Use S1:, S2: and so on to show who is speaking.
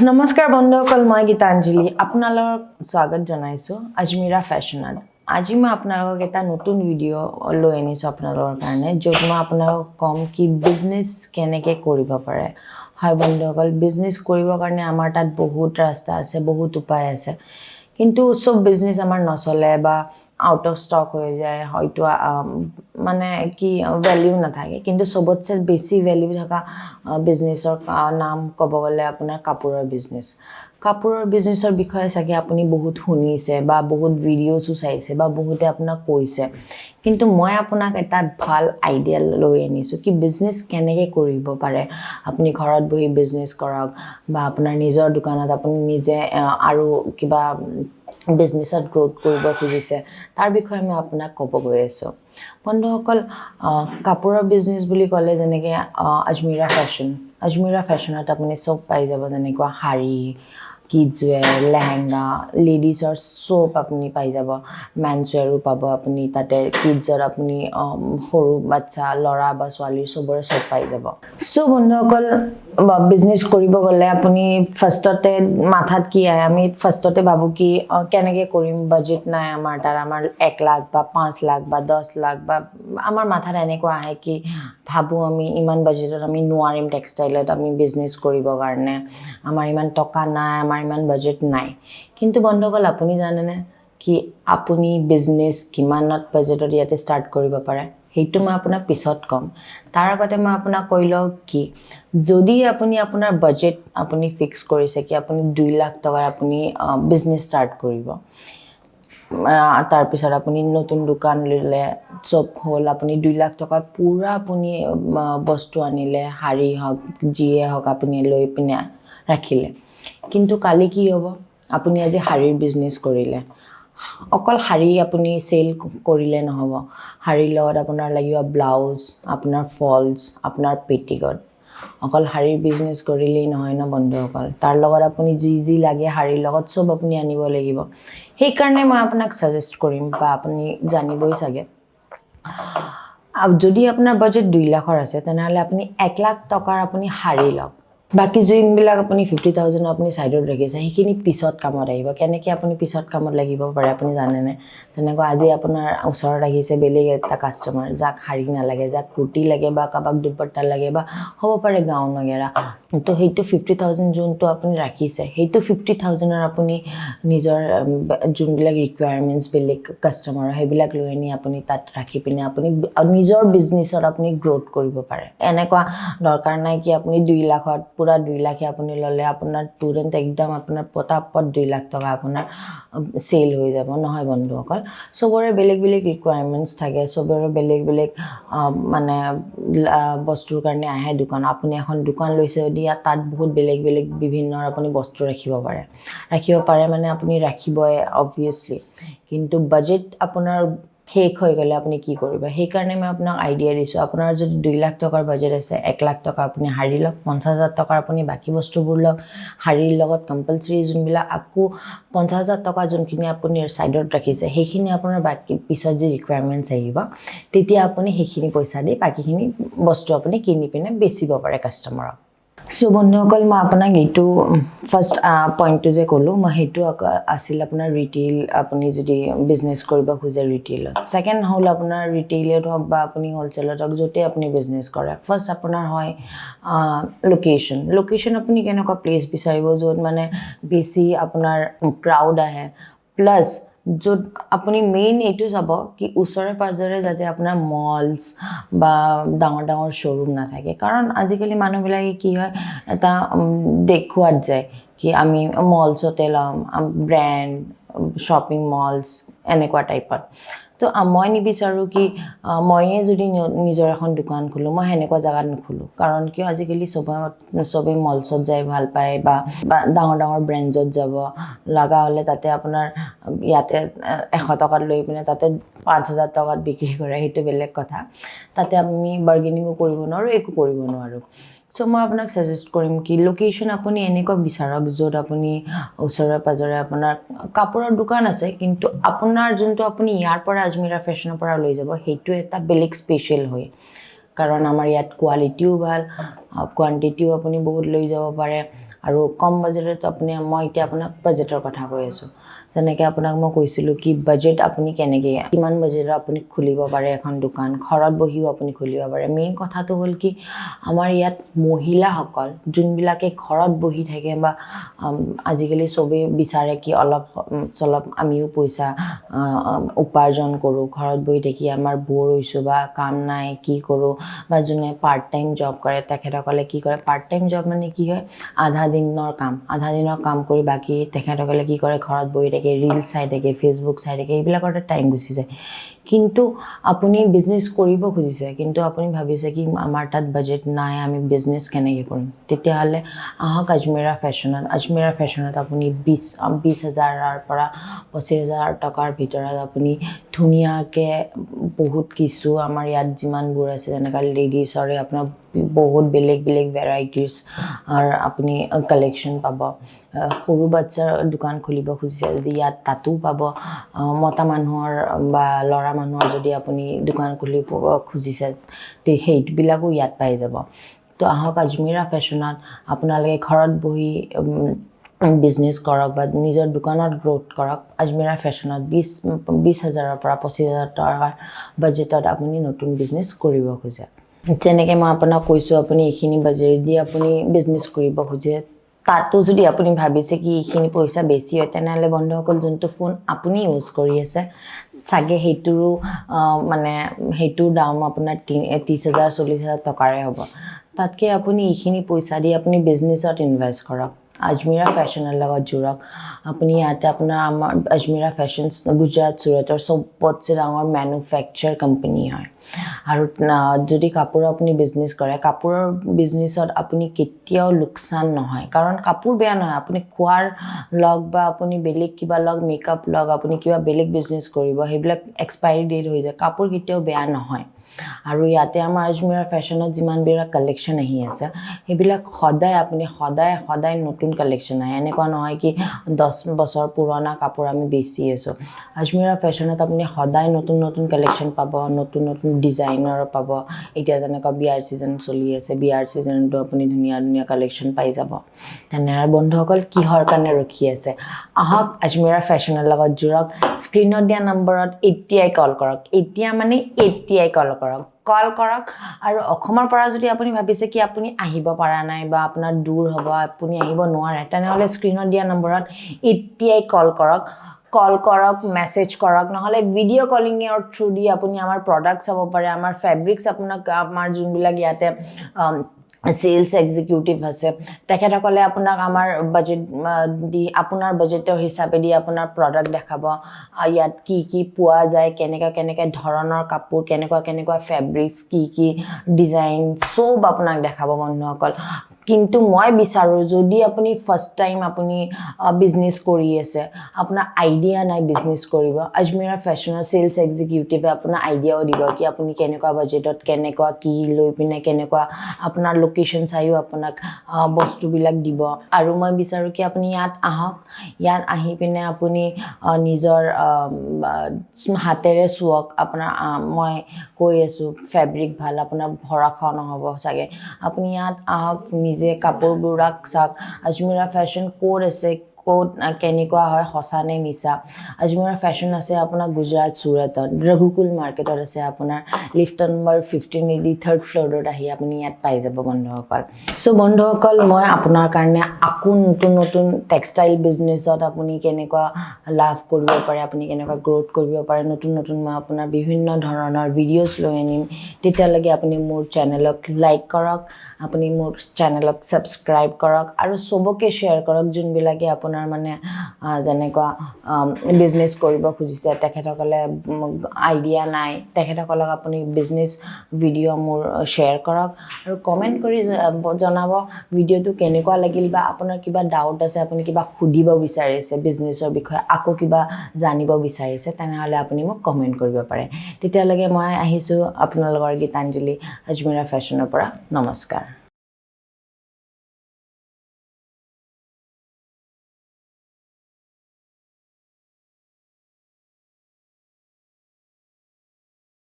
S1: নমস্কাৰ বন্ধুসকল মই গীতাঞ্জলি আপোনালোকক স্বাগত জনাইছো আজমিৰা ফেশ্বনত আজি মই আপোনালোকক এটা নতুন ভিডিঅ' লৈ আনিছো আপোনালোকৰ কাৰণে য'ত মই আপোনালোকক কম কি বিজনেছ কেনেকৈ কৰিব পাৰে হয় বন্ধুসকল বিজনেছ কৰিবৰ কাৰণে আমাৰ তাত বহুত ৰাস্তা আছে বহুত উপায় আছে কিন্তু সব বিজনেছ আমাৰ নচলে বা আউট অফ ষ্টক হৈ যায় হয়তো মানে কি ভ্যালু নাথাকে কিন্তু সবতছে বেছি ভ্যালু থকা বিজনেছৰ নাম ক'ব গ'লে আপোনাৰ কাপোৰৰ বিজনেছ কাপোৰৰ বিজনেছৰ বিষয়ে চাগে আপুনি বহুত শুনিছে বা বহুত ভিডিঅ'ছো চাইছে বা বহুতে আপোনাক কৈছে কিন্তু মই আপোনাক এটা ভাল আইডিয়া লৈ আনিছো কি বিজনেছ কেনেকৈ কৰিব পাৰে আপুনি ঘৰত বহি বিজনেছ কৰক বা আপোনাৰ নিজৰ দোকানত আপুনি নিজে আৰু কিবা বিজনেছত গ্ৰোথ কৰিব খুজিছে তাৰ বিষয়ে মই আপোনাক ক'ব গৈ আছো বন্ধুসকল কাপোৰৰ বিজনেছ বুলি ক'লে যেনেকৈ আজমিৰা ফেশ্বনত আপুনি সব পাই যাব যেনেকুৱা শাড়ী কিডছ ওয়্যাৰ লেহেঙ্গা লেডিজৰ সব আপুনি পাই যাব মেন্স ওয়্যাৰো পাব আপুনি তাতে কিডছৰ আপুনি সৰু বাচ্চা ল'ৰা বা ছোৱালীৰ সবৰে সব পাই যাব সো বন্ধুসকল বিজনেছ কৰিব গ'লে আপুনি ফাৰ্ষ্টতে মাথাত কি আহে আমি ফাৰ্ষ্টতে ভাবো কি কেনেকৈ কৰিম বাজেট নাই আমাৰ তাত আমাৰ 1 লাখ বা 5 লাখ বা 10 লাখ বা আমাৰ মাথাত এনেকুৱা আহে কি ভাবো আমি ইমান বাজেটত আমি নোৱাৰিম টেক্সটাইলত আমি বিজনেছ কৰিবৰ কাৰণে আমাৰ ইমান টকা নাই আমাৰ ইমান বাজেট নাই কিন্তু বন্ধুসকল আপুনি জানেনে কি আপুনি বিজনেছ কিমানত বাজেটত ইয়াতে ষ্টাৰ্ট কৰিব পাৰে সেইটো মই আপোনাক পিছত কম তাৰ আগতে মই আপোনাক কৈ লওঁ কি যদি আপুনি আপোনাৰ বাজেট আপুনি ফিক্স কৰিছে কি আপুনি 2 লাখ টকাৰ আপুনি বিজনেছ ষ্টাৰ্ট কৰিব তাৰ পিছত আপুনি নতুন দোকান ললে সব হ'ল আপুনি 2 লাখ টকাৰ পুৰা আপুনি বস্তু আনিলে শাড়ী হওক জিয়ে হওক আপুনি লৈ পিনে ৰাখিলে কিন্তু কালি কি হ'ব আপুনি আজি শাড়ীৰ বিজনেছ কৰিলে অকল শাড়ী আপুনি সেল কৰিলে নহব শাড়ীৰ লগত আপোনাৰ লাগিব ব্লাউজ আপোনাৰ ফলছ আপোনাৰ পেটিকট অকল শাড়ীৰ বিজনেছ কৰিলেই নহয় ন বন্ধুসকল তাৰ লগত আপুনি যি লাগে শাড়ীৰ লগত সব আপুনি আনিব লাগিব সেই কাৰণে মই আপোনাক সাজেষ্ট কৰিম বা আপুনি জানিবই চাগে যদি আপোনাৰ বাজেট 2 লাখৰ আছে তেনেহলে আপুনি 1 লাখ টকাৰ আপুনি শাড়ী লওক বাকি যোনবিলাক আপুনি 50000 আপুনি সাইডত ৰাখিছে সেইখিনি পিছত কামত আহিব কেনেকৈ আপুনি পিছত কামত লাগিব পাৰে আপুনি জানেনে তেনেকৈ আজি আপোনাৰ ওচৰত আহিছে বেলেগ এটা কাস্টমাৰ যাক শাড়ী নালাগে যাক কুৰ্তি লাগে বা কাবাক দুপট্টা লাগে বা হ'ব পাৰে গাউন वगैरह তো সেইটো 50000 যোনটো আপুনি ৰাখিছে সেইটো 50000 ৰ আপুনি নিজৰ যোনবিলাক ৰিকুৱায়াৰমেন্টস বেলেগ কাস্টমাৰ সেইবিলাক লৈ আনি আপুনি তাত ৰাখি পিনে আপুনি নিজৰ বিজনেছত আপুনি গ্ৰোথ কৰিব পাৰে এনেকুৱা দৰকাৰ নাই কি আপুনি 2 লাখত পুৰা 2 লাখে আপুনি ললে আপোনাৰ তুৰন্ত একদম আপোনাৰ পটাপট 2 লাখ টকা আপোনাৰ সেল হৈ যাব নহয় বন্ধুসকল সবৰে বেলেগ বেলেগ ৰিকুৱায়াৰমেন্টস থাকে সবৰে বেলেগ বেলেগ মানে বস্তুৰ কাৰণে আহে দোকান আপুনি এখন দোকান লৈছে দিয়া তাত বহুত বেলেগ বেলেগ বিভিন্ন আপুনি বস্তু ৰাখিব পাৰে মানে আপুনি ৰাখিবই অবভিয়াসলি কিন্তু বাজেট আপোনাৰ শেষ হৈ গলে আপুনি কি কৰিব সেই কাৰণে মই আপোনাক আইডিয়া দিছো আপোনাৰ যদি 2 লাখ টকাৰ বাজেট আছে 1 লাখ টকা আপুনি শাড়ী লওক 50000 টকাৰ আপুনি বাকি বস্তুবোৰ লওক শাড়ীৰ লগত কম্পালসৰি যোনবিলাক আকু 50000 টকা যোনখিনি আপুনি সাইডত ৰাখিছে সেইখিনি আপোনাৰ বাকি পিছত যে ৰিকুৱায়াৰমেন্টস আহিব তেতিয়া আপুনি সেইখিনি পইচা দি বাকিখিনি বস্তু আপুনি কিনি পিনে বেচিব পাৰে কাস্টমাৰক সো বন্ধুসকল মই আপোনাক এইটো ফাৰ্স্ট পইণ্টটো যে ক'লো মই সেইটো আছিল আপোনাৰ ৰিটেইল আপুনি যদি বিজনেছ কৰিব খোজে ৰিটেইলত সেকেন্ড হ'ল আপোনাৰ ৰিটেইলত হওক বা আপুনি হোলসেলত হওক যতে আপুনি বিজনেছ কৰে ফাৰ্স্ট আপোনাৰ হয় লোকেশন আপুনি কেনেকুৱা প্লেস বিচাৰিব য'ত মানে বেছি আপোনাৰ ক্ৰাউড আহে প্লাস য'ত আপুনি মেইন এইটো চাব কি ওচৰে পাজৰে যাতে আপোনাৰ মলস বা ডাঙৰ ডাঙৰ শ্বৰুম নাথাকে কাৰণ আজিকালি মানুহবিলাকে কি হয় এটা দেখুৱাত যায় কি আমি মলছতে লম ব্ৰ্যান্ড শপিং মলস এনেকুৱা টাইপত তো মই নিবিচাৰো কি মইয়ে যদি নিজৰ এখন দোকান খুলো মই হেনেকুৱা জাগাত নখুলো কাৰণ কি আজিকালি সবে মলছত যায় ভাল পায় বা ডাঙৰ ডাঙৰ ব্ৰ্যান্ডত যাব লাগা হলে তাতে আপোনাৰ ইয়াতে 100 টকা লৈ পিনে তাতে 5000 টকাত বিক্ৰী কৰে সেইটো বেলেগ কথা তাতে আমি বাৰ্গেনিংও কৰিব নোৱাৰো একো কৰিব নোৱাৰো সো মই আপোনাক সাজেষ্ট কৰিম কি লোকেশন আপুনি এনেকুৱা বিচাৰক য'ত আপুনি ওচৰে পাজৰে আপোনাৰ কাপোৰৰ দোকান আছে কিন্তু আপোনাৰ যোনটো আপুনি ইয়াৰ পৰা আজমিৰা ফেশ্বনৰ পৰা লৈ যাব সেইটো এটা বেলেগ স্পেশাল হয় কাৰণ আমাৰ ইয়াত কোৱালিটিও ভাল কোৱান্টিটিও আপুনি বহুত লৈ যাব পাৰে আৰু কম বাজেটত আপুনি মই এতিয়া আপোনাক বাজেটৰ কথা কৈ আছোঁ যেনেকৈ আপোনাক মই কৈছিলোঁ কি বাজেট আপুনি কেনেকৈ কিমান বাজেটত আপুনি খুলিব পাৰে এখন দোকান ঘৰত বহিও আপুনি খুলিব পাৰে মেইন কথাটো হ'ল কি আমাৰ ইয়াত মহিলাসকল যোনবিলাকে ঘৰত বহি থাকে বা আজিকালি চবেই বিচাৰে কি অলপ চলপ আমিও পইচা উপাৰ্জন কৰোঁ ঘৰত বহি থাকি আমাৰ বৰ হৈছোঁ বা কাম নাই কি কৰোঁ বা যোনে পাৰ্ট টাইম জব কৰে তেখেতসকলে কি কৰে পাৰ্ট টাইম জব মানে কি হয় আধা দিনৰ কাম কৰি বাকী তেখেতসকলে কি কৰে ঘৰত বহি থাকে ৰিল চাই থাকে ফেচবুক চাই থাকে এইবিলাকতে টাইম গুচি যায় কিন্তু আপুনি বিজনেছ কৰিব খুজিছে কিন্তু আপুনি ভাবিছে কি আমাৰ তাত বাজেট নাই আমি বিজনেছ কেনেকৈ কৰিম তেতিয়াহ'লে আহক আজমেৰা ফেশ্বনত আপুনি 20,000ৰ পৰা 25,000 টকাৰ ভিতৰত আপুনি ধুনীয়াকৈ বহুত কিছু আমাৰ ইয়াত যিমানবোৰ আছে যেনেকৈ লেডিছৰে আপোনাৰ বহুত বেলেগ ভেৰাইটিজ আৰু আপুনি কালেকশ্যন পাব সৰু বাচ্চাৰ দোকান খুলিব খুজিছে যদি ইয়াত তাতো পাব মতা মানুহৰ বা ল'ৰা মানুহৰ যদি আপুনি দোকান খুলিব খুজিছে তে সেইবিলাকো ইয়াত পাই যাব তো আহক আজমেৰা ফেশ্বনত আপোনালোকে ঘৰত বহি বিজনেছ কৰক বা নিজৰ দোকানত গ্ৰোথ কৰক আজমেৰা ফেশ্বনত 20,000ৰ পৰা 25,000 টকাৰ বাজেটত আপুনি নতুন বিজনেছ কৰিব খোজে যেনেকৈ মই আপোনাক কৈছোঁ আপুনি এইখিনি বাজেট দি আপুনি বিজনেছ কৰিব খোজে তাতো যদি আপুনি ভাবিছে কি এইখিনি পইচা বেছি হয় তেনেহ'লে বন্ধুসকল যোনটো ফোন আপুনি ইউজ কৰি আছে চাগে সেইটোৰো মানে সেইটোৰ দাম আপোনাৰ 30,000 40,000 টকাৰে হ'ব তাতকৈ আপুনি এইখিনি পইচা দি আপুনি বিজনেছত ইনভেষ্ট কৰক আজমেৰা ফেশ্বনৰ লগত জুৰক আপুনি ইয়াতে আপোনাৰ আমাৰ আজমেৰা ফেশ্বনছ গুজৰাট চুৰাটৰ চবতছে ডাঙৰ মেনুফেকচাৰ কোম্পানী হয় আৰু যদি কাপোৰৰ আপুনি বিজনেছ কৰে কাপোৰৰ বিজনেছত আপুনি কেতিয়াও লোকচান নহয় কাৰণ কাপোৰ বেয়া নহয় আপুনি খোৱাৰ লগ বা আপুনি বেলেগ কিবা লগ মেকআপ লগ আপুনি কিবা বেলেগ বিজনেছ কৰিব সেইবিলাক এক্সপায়াৰী ডেট হৈ যায় কাপোৰ কেতিয়াও বেয়া নহয় আৰু ইয়াতে আমাৰ আজমেৰা ফেশ্বনত যিমানবিলাক কালেকশ্যন আহি আছে সেইবিলাক সদায় নতুন কালেকশ্যন আহে এনেকুৱা নহয় কি 10 বছৰ পুৰণা কাপোৰ আমি বেচি আছোঁ আজমেৰা ফেশ্বনত আপুনি সদায় নতুন কালেকশ্যন পাব নতুন ডিজাইনৰ পাব এতিয়া যেনেকুৱা বিয়াৰ ছিজন চলি আছে বিয়াৰ ছিজনতো আপুনি ধুনীয়া কালেকশ্যন পাই যাব তেনেহ'লে বন্ধুসকল কিহৰ কাৰণে ৰখি আছে আহক আজমেৰা ফেশ্বনৰ লগত জুৰক স্ক্ৰীনত দিয়া নম্বৰত এতিয়াই কল কৰক কল কৰক আৰু অসমৰ পৰা যদি আপুনি ভাবিছে কি আপুনি আহিব পৰা নাই বা আপোনাৰ দূৰ হ'ব আপুনি আহিব নোৱাৰে তেনেহ'লে স্ক্ৰীনত দিয়া নম্বৰত এতিয়াই কল কৰক মেছেজ কৰক নহ'লে ভিডিঅ' কলিঙৰ থ্ৰু দি আপুনি আমাৰ প্ৰডাক্ট চাব পাৰে আমাৰ ফেব্ৰিক্স আপোনাক আমাৰ যোনবিলাক ইয়াতে সেলস এক্সিকিউটিভ আছে তেখেতসকলে আপোনাক আমাৰ বাজেট দি আপোনাৰ বাজেটৰ হিচাপে দি আপোনাৰ প্ৰডাক্ট দেখাব ইয়াত কি পোৱা যায় কেনেকুৱা ধৰণৰ কাপোৰ কেনেকুৱা ফেব্ৰিক্স কি ডিজাইন সব আপোনাক দেখাব বন্ধুসকল কিন্তু মই বিচাৰোঁ যদি আপুনি ফাৰ্ষ্ট টাইম আপুনি বিজনেছ কৰি আছে আপোনাৰ আইডিয়া নাই বিজনেছ কৰিব আজমেৰা ফেশ্বনৰ সেলস এক্সিকিউটিভে আপোনাৰ আইডিয়াও দিব কি আপুনি কেনেকুৱা বাজেটত কেনেকুৱা কি লৈ পিনে কেনেকুৱা আপোনাৰ লোকেশ্যন চাইও আপোনাক বস্তুবিলাক দিব আৰু মই বিচাৰোঁ কি আপুনি ইয়াত আহক ইয়াত আহি পিনে আপুনি নিজৰ হাতেৰে চুৱক আপোনাৰ মই কৈ আছোঁ ফেব্ৰিক ভাল আপোনাৰ ভৰসা নহ'ব চাগে আপুনি ইয়াত আহক নিজে কাপোৰবোৰক চাওক আজমেৰা ফেশ্বন ক'ত আছে ক'ত কেনেকুৱা হয় সঁচা নে মিছা আজমেৰা ফেশ্বন আছে আপোনাৰ গুজৰাট চুৰাটত ৰঘুকুল মাৰ্কেটত আছে আপোনাৰ লিফ্ট নম্বৰ 15 3rd ফ্ল'ৰত আহি আপুনি ইয়াত পাই যাব বন্ধুসকল চ' বন্ধুসকল মই আপোনাৰ কাৰণে আকৌ নতুন টেক্সটাইল বিজনেছত আপুনি কেনেকুৱা লাভ কৰিব পাৰে আপুনি কেনেকুৱা গ্ৰোথ কৰিব পাৰে নতুন মই আপোনাৰ বিভিন্ন ধৰণৰ ভিডিঅ'জ লৈ আনিম তেতিয়ালৈকে আপুনি মোৰ চেনেলক লাইক কৰক আপুনি মোৰ চেনেলক ছাবস্ক্ৰাইব কৰক আৰু চবকে শ্বেয়াৰ কৰক যোনবিলাকে আপোনাৰ মানে যেনেকুৱা বিজনেছ কৰিব খুজিছে তেখেতসকলে আইডিয়া নাই তেখেতসকলক আপুনি বিজনেছ ভিডিঅ' মোৰ শ্বেয়াৰ কৰক আৰু কমেণ্ট কৰি জনাব ভিডিঅ'টো কেনেকুৱা লাগিল বা আপোনাৰ কিবা ডাউট আছে আপুনি কিবা সুধিব বিচাৰিছে বিজনেছৰ বিষয়ে আকৌ কিবা জানিব বিচাৰিছে তেনেহ'লে আপুনি মোক কমেণ্ট কৰিব পাৰে তেতিয়ালৈকে মই আহিছোঁ আপোনালোকৰ গীতাঞ্জলি আজমেৰা ফেশ্বনৰ পৰা নমস্কাৰ